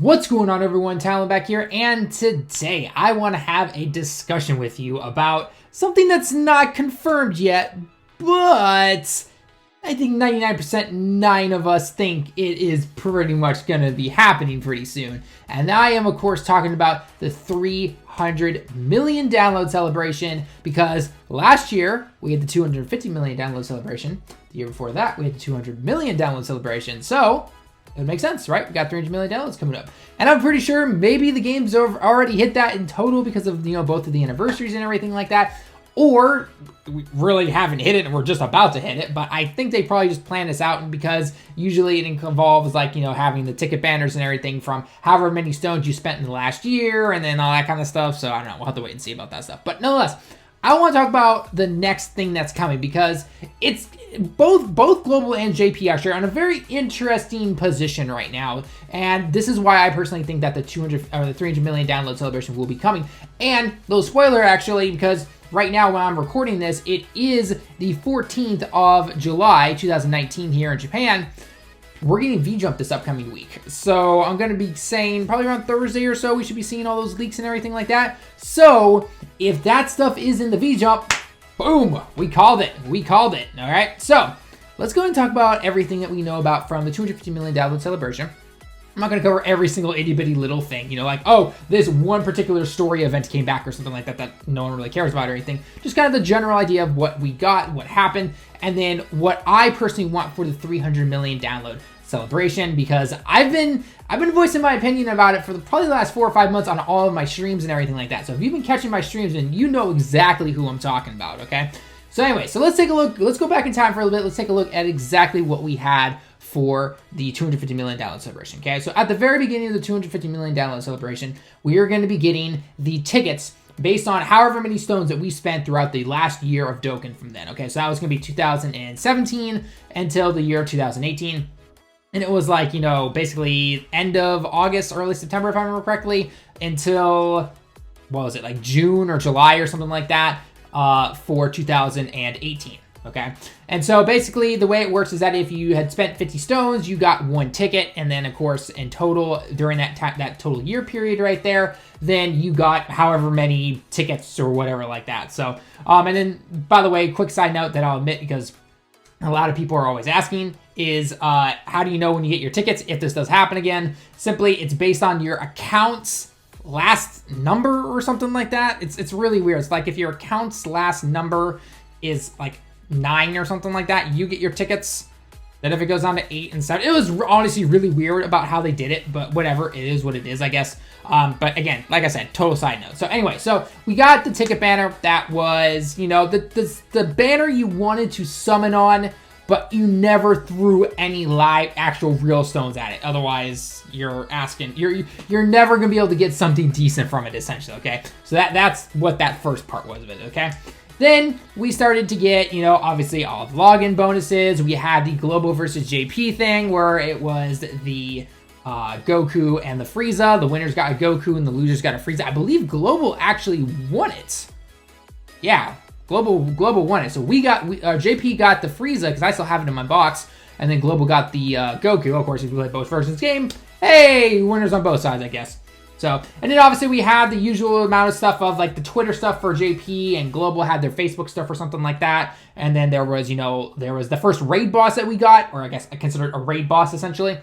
What's going on, everyone? Talon back here, and today I want to have a discussion with you about something that's not confirmed yet, but I think 99% of us think it is pretty much going to be happening pretty soon. And I am, of course, talking about the 300 million download celebration, because last year we had the 250 million download celebration. The year before that, we had the 200 million download celebration. So it makes sense, right? We got 300 million downloads coming up. And I'm pretty sure maybe the game's already hit that in total because of, both of the anniversaries and everything like that. Or we really haven't hit it and we're just about to hit it. But I think they probably just planned this out, and because usually it involves having the ticket banners and everything from however many stones you spent in the last year and then all that kind of stuff. So I don't know, we'll have to wait and see about that stuff. But nonetheless, I want to talk about the next thing that's coming, because it's both Global and JP actually are in a very interesting position right now. And this is why I personally think that the 300 million download celebration will be coming. And little spoiler actually, because right now when I'm recording this, it is the 14th of July, 2019 here in Japan. We're getting V-Jump this upcoming week. So I'm going to be saying probably around Thursday or so, we should be seeing all those leaks and everything like that. So if that stuff is in the V-Jump, boom, we called it. We called it. All right. So let's go and talk about everything that we know about from the 250 million download celebration. I'm not going to cover every single itty bitty little thing, oh, this one particular story event came back or something like that that no one really cares about or anything. Just kind of the general idea of what we got, what happened, and then what I personally want for the 300 million download celebration, because I've been voicing my opinion about it for probably the last 4 or 5 months on all of my streams and everything like that. So if you've been catching my streams, then you know exactly who I'm talking about, okay? So anyway, so let's take a look. Let's go back in time for a little bit. Let's take a look at exactly what we had for the 250 million download celebration, okay? So at the very beginning of the 250 million download celebration, we are going to be getting the tickets based on however many stones that we spent throughout the last year of Dokkan from then, okay? So that was going to be 2017 until the year 2018. And it was basically end of August, early September, if I remember correctly, until, what was it, like June or July or something like that, for 2018. Okay, and so basically the way it works is that if you had spent 50 stones, you got 1 ticket, and then of course in total during that total year period right there, then you got however many tickets or whatever like that. So and then, by the way, quick side note that I'll admit, because a lot of people are always asking, is how do you know when you get your tickets if this does happen again? Simply, it's based on your account's last number or something like that. It's really weird. It's like if your account's last number is like 9 or something like that, you get your tickets. Then if it goes on to 8 and 7, it was honestly really weird about how they did it, but whatever, it is what it is, I guess. But again, like I said, total side note. So anyway, so we got the ticket banner that was, the banner you wanted to summon on, but you never threw any live, actual real stones at it. Otherwise, you're never gonna be able to get something decent from it, essentially, okay? So that's what that first part was of it, okay? Then we started to get, obviously all of the login bonuses. We had the Global versus JP thing where it was the Goku and the Frieza. The winners got a Goku and the losers got a Frieza. I believe Global actually won it. Yeah, Global won it. So JP got the Frieza, because I still have it in my box, and then Global got the Goku. Of course, if you play both versions of the game, hey, winners on both sides, I guess. So, and then obviously we had the usual amount of stuff of like the Twitter stuff for JP, and Global had their Facebook stuff or something like that. And then there was, there was the first raid boss that we got, or I guess I consider it a raid boss essentially,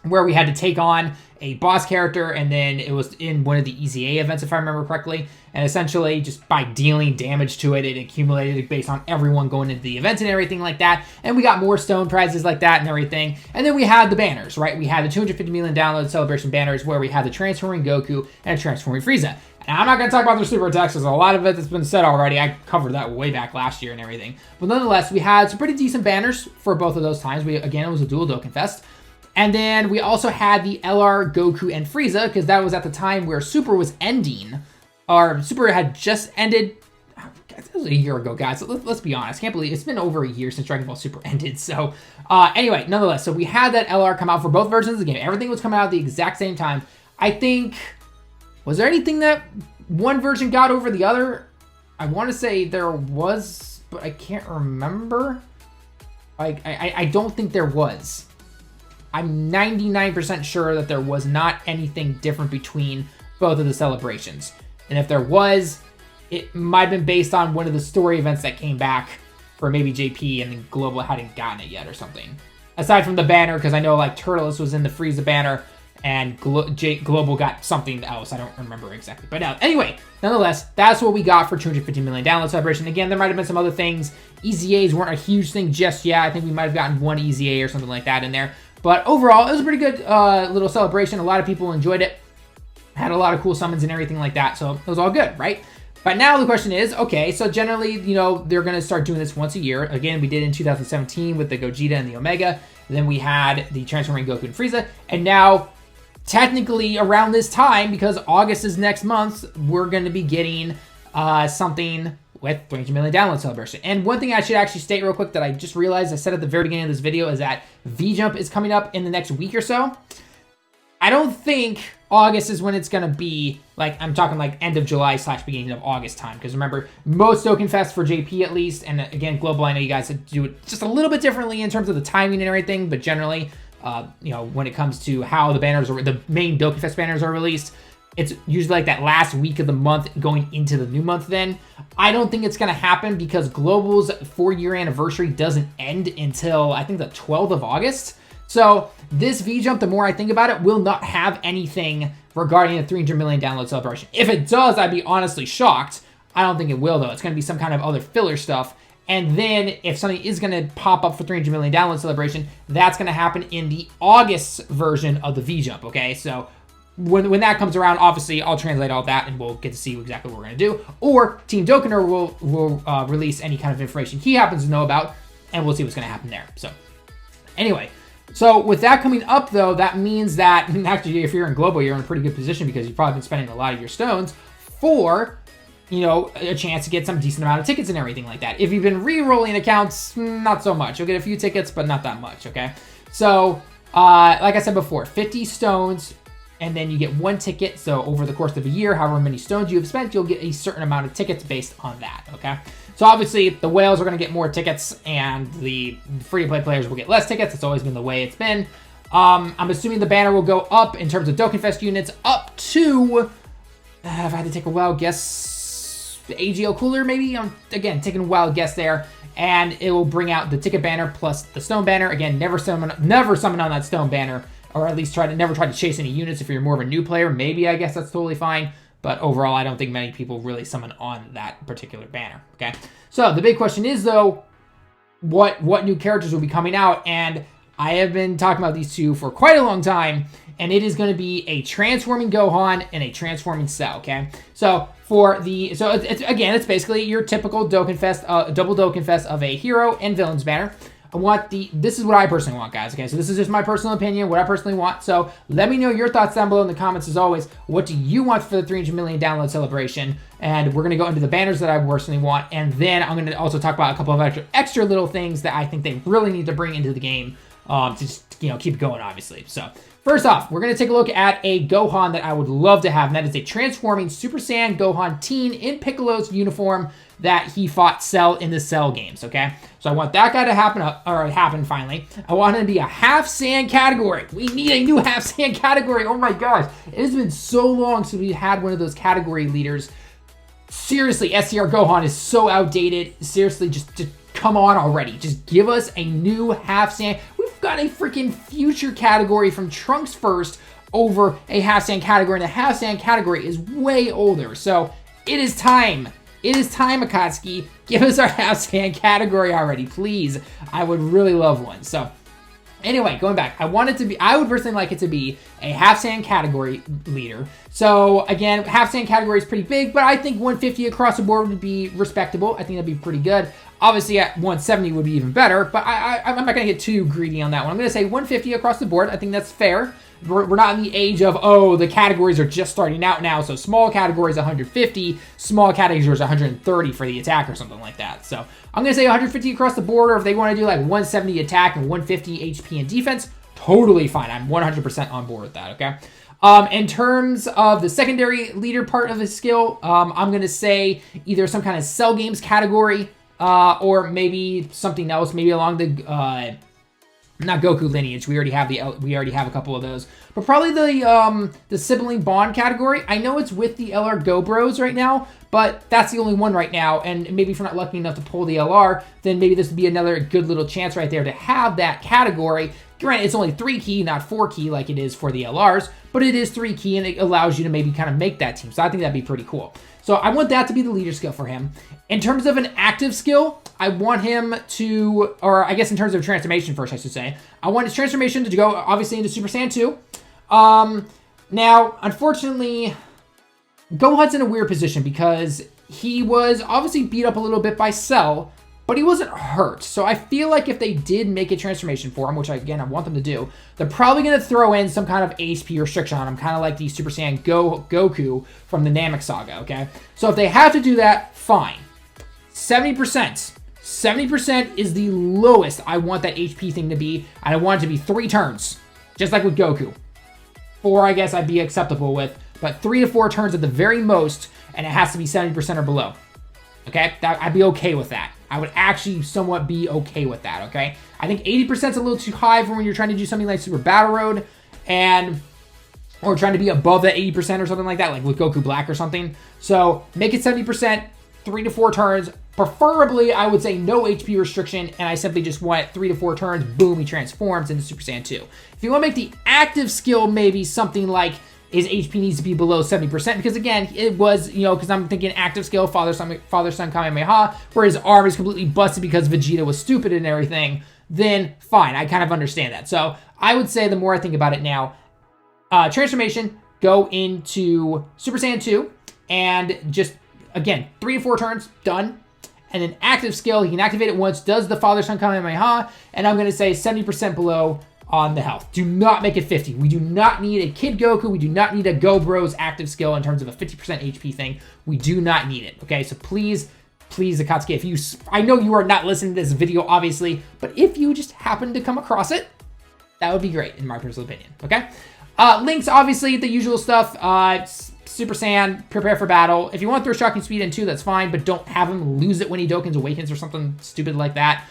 where we had to take on a boss character, and then it was in one of the EZA events, if I remember correctly. And essentially, just by dealing damage to it, it accumulated based on everyone going into the event and everything like that. And we got more stone prizes like that and everything. And then we had the banners, right? We had the 250 million download celebration banners where we had the transforming Goku and a transforming Frieza. And I'm not going to talk about their super attacks, because a lot of it that's been said already. I covered that way back last year and everything. But nonetheless, we had some pretty decent banners for both of those times. Again, it was a dual Dokkanfest. And then we also had the LR, Goku, and Frieza, because that was at the time where Super was ending, or Super had just ended. It was a year ago, guys. So let's be honest. Can't believe it's been over a year since Dragon Ball Super ended. So anyway, nonetheless, so we had that LR come out for both versions of the game. Everything was coming out at the exact same time. I think, was there anything that one version got over the other? I want to say there was, but I can't remember. I don't think there was. I'm 99% sure that there was not anything different between both of the celebrations. And if there was, it might have been based on one of the story events that came back for maybe JP and then Global hadn't gotten it yet or something. Aside from the banner, because I know like Turtles was in the Frieza banner and Global got something else. I don't remember exactly. But anyway, nonetheless, that's what we got for 250 million download celebration. Again, there might have been some other things. EZAs weren't a huge thing just yet. I think we might have gotten one EZA or something like that in there. But overall, it was a pretty good little celebration. A lot of people enjoyed it. Had a lot of cool summons and everything like that. So it was all good, right? But now the question is, okay, so generally, you know, they're going to start doing this once a year. Again, we did in 2017 with the Gogeta and the Omega. Then we had the Transforming Goku and Frieza. And now, technically, around this time, because August is next month, we're going to be getting something with 300 million download celebration. And one thing I should actually state real quick that I just realized I said at the very beginning of this video is that V-Jump is coming up in the next week or so. I don't think August is when it's going to be, like, I'm talking like end of July / beginning of August time. Because remember, most Dokkanfest for JP at least, and again, Global, I know you guys do it just a little bit differently in terms of the timing and everything, but generally, you know, when it comes to how the banners are, the main Dokkanfest banners are released, it's usually like that last week of the month going into the new month then. I don't think it's going to happen because Global's 4-year anniversary doesn't end until, I think, the 12th of August. So this V-Jump, the more I think about it, will not have anything regarding the 300 million download celebration. If it does, I'd be honestly shocked. I don't think it will, though. It's going to be some kind of other filler stuff. And then if something is going to pop up for 300 million download celebration, that's going to happen in the August version of the V-Jump, okay? So when that comes around, obviously, I'll translate all that and we'll get to see exactly what we're going to do. Or Team Dokkaner will release any kind of information he happens to know about, and we'll see what's going to happen there. So anyway, so with that coming up, though, that means that actually if you're in Global, you're in a pretty good position because you've probably been spending a lot of your stones for, you know, a chance to get some decent amount of tickets and everything like that. If you've been re-rolling accounts, not so much. You'll get a few tickets, but not that much, okay? So, like I said before, 50 stones, and then you get 1 ticket. So over the course of a year, however many stones you have spent, you'll get a certain amount of tickets based on that, okay? So obviously, the whales are going to get more tickets, and the free-to-play players will get less tickets. It's always been the way it's been. I'm assuming the banner will go up in terms of Dokkanfest units up to, if I had to take a wild guess, the AGL Cooler maybe? I'm, again, taking a wild guess there. And it will bring out the ticket banner plus the stone banner. Again, never summon on that stone banner, or at least never try to chase any units if you're more of a new player. Maybe, I guess that's totally fine. But overall, I don't think many people really summon on that particular banner, okay? So the big question is, though, what new characters will be coming out? And I have been talking about these two for quite a long time, and it is going to be a transforming Gohan and a transforming Cell, okay? So it's basically your typical Dokkanfest, double Dokkanfest of a hero and villains banner. This is what I personally want, guys, okay? So this is just my personal opinion, what I personally want. So let me know your thoughts down below in the comments, as always. What do you want for the 300 million download celebration? And we're going to go into the banners that I personally want. And then I'm going to also talk about a couple of extra little things that I think they really need to bring into the game to just, you know, keep going, obviously. So first off, we're going to take a look at a Gohan that I would love to have, and that is a transforming Super Saiyan Gohan teen in Piccolo's uniform that he fought Cell in the Cell games, okay? So I want that guy to happen finally. I want him to be a half Saiyan category. We need a new half Saiyan category. Oh my gosh. It has been so long since we had one of those category leaders. Seriously, SCR Gohan is so outdated. Seriously, just come on already. Just give us a new half Saiyan. We've got a freaking future category from Trunks first over a half Saiyan category, and the half Saiyan category is way older. So it is time. It is time, Akatsuki. Give us our half Saiyan category already, please. I would really love one. So anyway, going back, I would personally like it to be a half Saiyan category leader. So again, half Saiyan category is pretty big, but I think 150 across the board would be respectable. I think that'd be pretty good. Obviously, at 170 would be even better, but I'm not going to get too greedy on that one. I'm going to say 150 across the board. I think that's fair. We're not in the age of, oh, the categories are just starting out now, so small categories 150, small categories 130 for the attack or something like that. So I'm going to say 150 across the board, or if they want to do like 170 attack and 150 HP and defense, totally fine. I'm 100% on board with that, okay? In terms of the secondary leader part of the skill, I'm going to say either some kind of Cell Games category, or maybe something else, maybe along the not Goku lineage. We already have a couple of those, but probably the sibling bond category. I know it's with the LR Go Bros right now, but that's the only one right now. And maybe if we're not lucky enough to pull the LR, then maybe this would be another good little chance right there to have that category. Granted, it's only 3 key, not 4 key like it is for the LRs, but it is 3 key and it allows you to maybe kind of make that team. So I think that'd be pretty cool. So I want that to be the leader skill for him. In terms of an active skill, I want him to, or I guess in terms of transformation first, I should say, I want his transformation to go obviously into Super Saiyan 2. Now, unfortunately, Gohan's in a weird position because he was obviously beat up a little bit by Cell, but he wasn't hurt. So I feel like if they did make a transformation for him, which again, I want them to do, they're probably going to throw in some kind of HP restriction on him, kind of like the Super Saiyan Goku from the Namek Saga, okay? So if they have to do that, fine. 70%. 70% is the lowest I want that HP thing to be, and I want it to be 3 turns, just like with Goku. 4, I guess I'd be acceptable with, but 3 to 4 turns at the very most, and it has to be 70% or below. Okay, I'd be okay with that. I would actually somewhat be okay with that, okay? I think 80% is a little too high for when you're trying to do something like Super Battle Road, or trying to be above that 80% or something like that, like with Goku Black or something. So make it 70%, 3 to 4 turns. Preferably, I would say no HP restriction, and I simply just want 3 to 4 turns, boom, he transforms into Super Saiyan 2. If you want to make the active skill maybe something like his HP needs to be below 70%, because again, it was, you know, because I'm thinking active skill, Father Son Kamehameha, where his arm is completely busted because Vegeta was stupid and everything, then fine, I kind of understand that. So I would say the more I think about it now, transformation, go into Super Saiyan 2, and just, again, 3 to 4 turns, done. And then active skill, he can activate it once, does the Father Son Kamehameha, and I'm going to say 70% below on the health. Do not make it 50. We do not need a Kid Goku. We do not need a Go Bros active skill in terms of a 50% HP thing. We do not need it, okay? So please, Akatsuki, if you, I know you are not listening to this video, obviously, but if you just happen to come across it, that would be great, in my personal opinion, okay? Links, obviously, the usual stuff. Super Saiyan, prepare for battle. If you want to throw shocking speed in too, that's fine, but don't have him lose it when he Dokkan's Awakens or something stupid like that.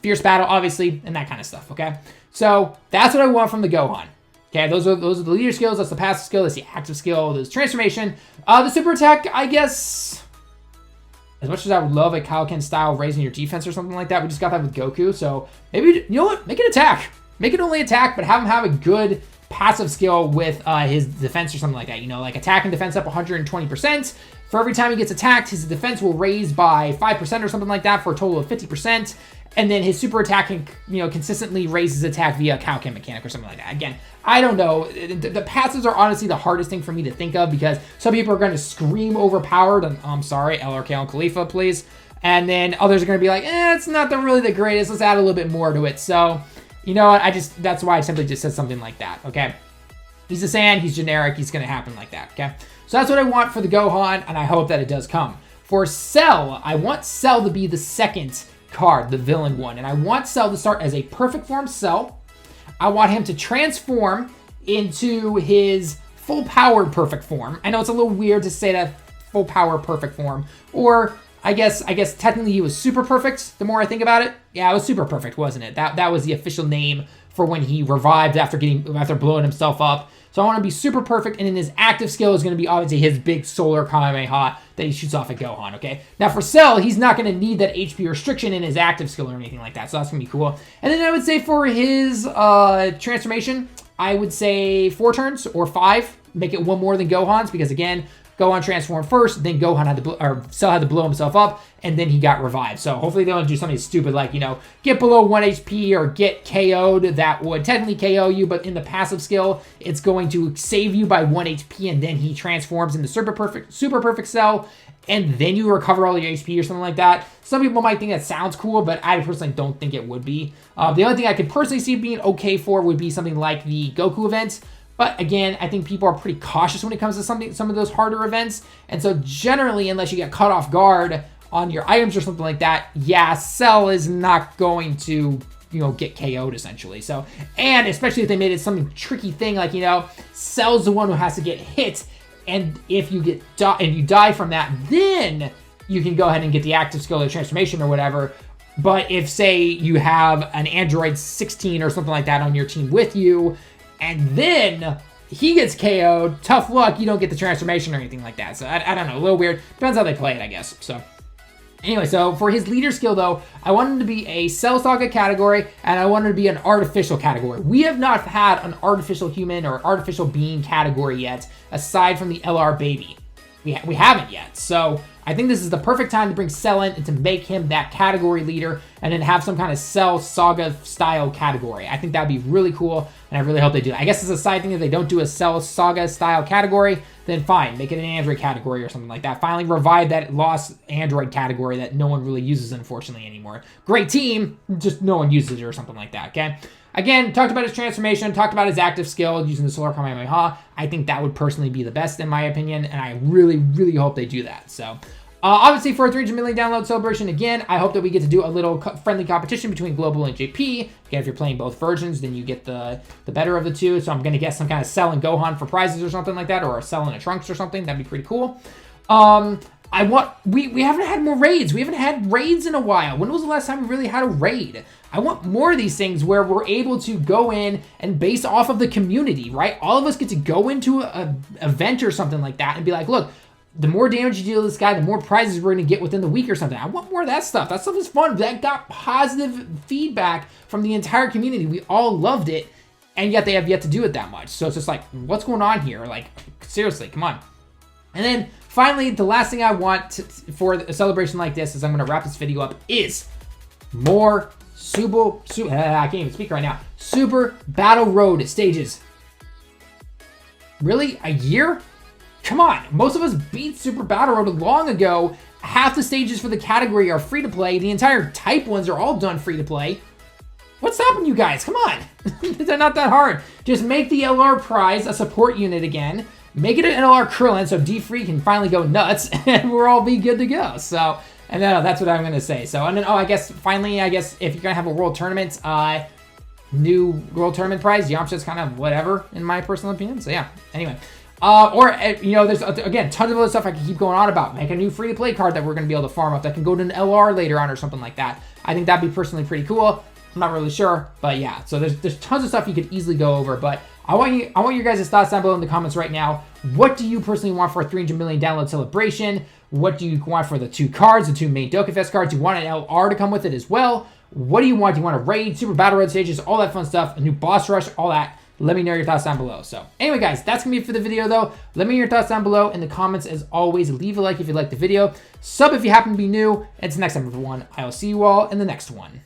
Fierce battle, obviously, and that kind of stuff, okay? So that's what I want from the Gohan. Okay, those are the leader skills, that's the passive skill, that's the active skill, there's transformation. The super attack, I guess, as much as I would love a Kaioken style raising your defense or something like that, we just got that with Goku, so maybe, you know what, make it attack. Make it only attack, but have him have a good passive skill with his defense or something like that, you know, like attack and defense up 120%. For every time he gets attacked, his defense will raise by 5% or something like that for a total of 50%. And then his super attack can, you know, consistently raise his attack via Kaioken mechanic or something like that. Again, I don't know. The passives are honestly the hardest thing for me to think of because some people are going to scream overpowered. And I'm sorry, LRK and Khalifa, please. And then others are going to be like, it's not really the greatest. Let's add a little bit more to it. So, you know what? That's why I simply just said something like that, okay? He's a Saiyan. He's generic. He's going to happen like that, okay? So that's what I want for the Gohan, and I hope that it does come. For Cell, I want Cell to be the second card, the villain one, and I want Cell to start as a perfect form Cell. I want him to transform into his full powered perfect form. I know it's a little weird to say that full power perfect form, or I guess technically he was super perfect. The more I think about it, yeah, it was super perfect, wasn't it? That was the official name for when he revived after blowing himself up. So I want to be super perfect, and then his active skill is going to be obviously his big solar Kamehameha that he shoots off at Gohan, okay? Now for Cell, he's not going to need that HP restriction in his active skill or anything like that, so that's going to be cool. And then I would say for his transformation, I would say 4 turns or 5. Make it 1 more than Gohan's, because again, Gohan transformed first, then Cell had to blow himself up, and then he got revived. So hopefully they don't do something stupid like, you know, get below 1 HP or get KO'd. That would technically KO you, but in the passive skill, it's going to save you by 1 HP, and then he transforms into super perfect Cell, and then you recover all your HP or something like that. Some people might think that sounds cool, but I personally don't think it would be. The only thing I could personally see being okay for would be something like the Goku event. But again, I think people are pretty cautious when it comes to some of those harder events. And so generally, unless you get caught off guard on your items or something like that, yeah, Cell is not going to, you know, get KO'd essentially. So, and especially if they made it some tricky thing like, you know, Cell's the one who has to get hit. And if you die from that, then you can go ahead and get the active skill or transformation or whatever. But if, say, you have an Android 16 or something like that on your team with you, and then he gets KO'd, tough luck, you don't get the transformation or anything like that. So I don't know, a little weird. Depends how they play it, I guess. So anyway, so for his leader skill, though, I want him to be a Cell Saga category, and I want him to be an artificial category. We have not had an artificial human or artificial being category yet, aside from the LR Baby. We haven't yet. So I think this is the perfect time to bring Cell in and to make him that category leader, and then have some kind of Cell Saga style category. I think that'd be really cool, and I really hope they do that. I guess it's a side thing if they don't do a Cell Saga style category, then fine, make it an Android category or something like that. Finally revive that lost Android category that no one really uses, unfortunately, anymore. Great team, just no one uses it or something like that, okay? Again, talked about his transformation, talked about his active skill using the Solar Kamehameha. I think that would personally be the best in my opinion, and I really, really hope they do that. So, obviously for a 300 million download celebration, again, I hope that we get to do a little friendly competition between Global and JP. Again, if you're playing both versions, then you get the better of the two. So I'm going to get some kind of Cell and Gohan for prizes or something like that, or a Cell and a Trunks or something. That'd be pretty cool. We haven't had more raids. We haven't had raids in a while. When was the last time we really had a raid? I want more of these things where we're able to go in and base off of the community, right? All of us get to go into an event or something like that and be like, look, the more damage you deal to this guy, the more prizes we're going to get within the week or something. I want more of that stuff. That stuff is fun. That got positive feedback from the entire community. We all loved it, and yet they have yet to do it that much. So it's just like, what's going on here? Like, seriously, come on. And then finally, the last thing I want for a celebration like this, as I'm going to wrap this video up, is more I can't even speak right now. Super Battle Road stages. Really? A year? Come on. Most of us beat Super Battle Road long ago. Half the stages for the category are free to play. The entire type ones are all done free to play. What's stopping you guys? Come on. They're not that hard. Just make the LR prize a support unit again. Make it an LR Krillin so D-Free can finally go nuts and we'll all be good to go. So, and then that's what I'm going to say. So, and then, I guess, finally, if you're going to have a world tournament, new world tournament prize, Yamcha's kind of whatever, in my personal opinion. So, yeah, anyway. There's, again, tons of other stuff I can keep going on about. Make a new free-to-play card that we're going to be able to farm up that can go to an LR later on or something like that. I think that'd be personally pretty cool. I'm not really sure, but yeah. So there's tons of stuff you could easily go over, but I want your guys' thoughts down below in the comments right now. What do you personally want for a 300 million download celebration? What do you want for the two cards, the two main Dokkanfest cards? Do you want an LR to come with it as well? What do you want? Do you want a raid, Super Battle Road stages, all that fun stuff, a new boss rush, all that? Let me know your thoughts down below. So anyway, guys, that's going to be it for the video, though. Let me know your thoughts down below in the comments. As always, leave a like if you liked the video. Sub if you happen to be new. It's the next time, everyone. I will see you all in the next one.